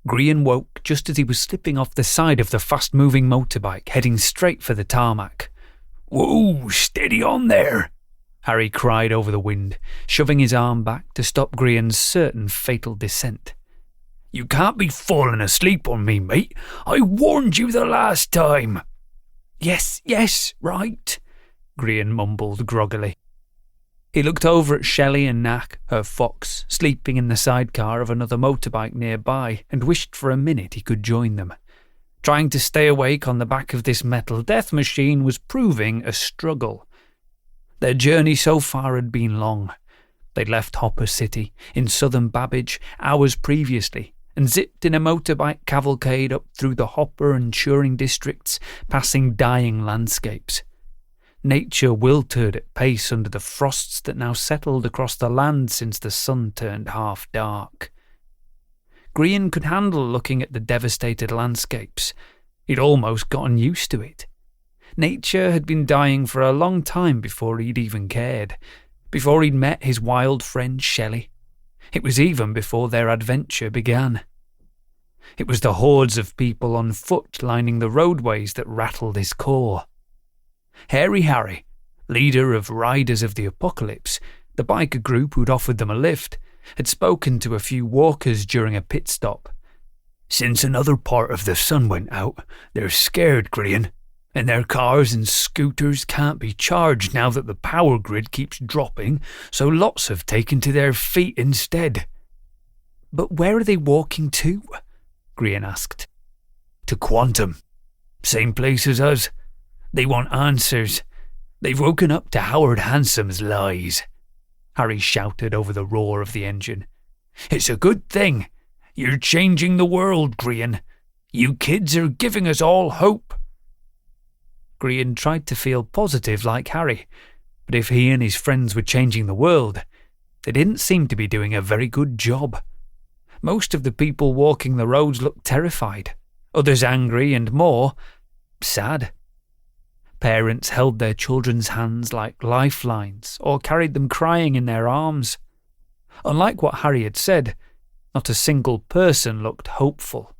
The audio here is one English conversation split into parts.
Grian woke just as he was slipping off the side of the fast-moving motorbike, heading straight for the tarmac. "Whoa, steady on there!" Harry cried over the wind, shoving his arm back to stop Grian's certain fatal descent. "You can't be falling asleep on me, mate. I warned you the last time." Yes, right," Grian mumbled groggily. He looked over at Shelli and Knack, her fox, sleeping in the sidecar of another motorbike nearby, and wished for a minute he could join them. Trying to stay awake on the back of this metal death machine was proving a struggle. Their journey so far had been long. They'd left Hopper City, in southern Babbage, hours previously, and zipped in a motorbike cavalcade up through the Hopper and Turing districts, passing dying landscapes. Nature wilted at pace under the frosts that now settled across the land since the sun turned half dark. Grian could handle looking at the devastated landscapes. He'd almost gotten used to it. Nature had been dying for a long time before he'd even cared, before he'd met his wild friend Shelli. It was even before their adventure began. It was the hordes of people on foot lining the roadways that rattled his core. Hairy Harry, leader of Riders of the Apocalypse, the biker group who'd offered them a lift, had spoken to a few walkers during a pit stop. "Since another part of the sun went out, they're scared, Grian, and their cars and scooters can't be charged now that the power grid keeps dropping, so lots have taken to their feet instead." "But where are they walking to?" Grian asked. "To Quantum. Same place as us. They want answers. They've woken up to Howard Hansom's lies," Harry shouted over the roar of the engine. "It's a good thing. You're changing the world, Grian. You kids are giving us all hope." Grian tried to feel positive like Harry, but if he and his friends were changing the world, they didn't seem to be doing a very good job. Most of the people walking the roads looked terrified, others angry and more sad. Parents held their children's hands like lifelines or carried them crying in their arms. Unlike what Harry had said, not a single person looked hopeful.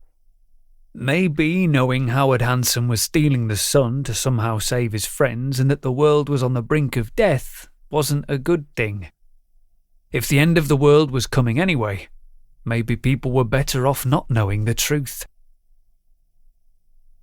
Maybe knowing Howard Hansom was stealing the sun to somehow save his friends and that the world was on the brink of death wasn't a good thing. If the end of the world was coming anyway, maybe people were better off not knowing the truth.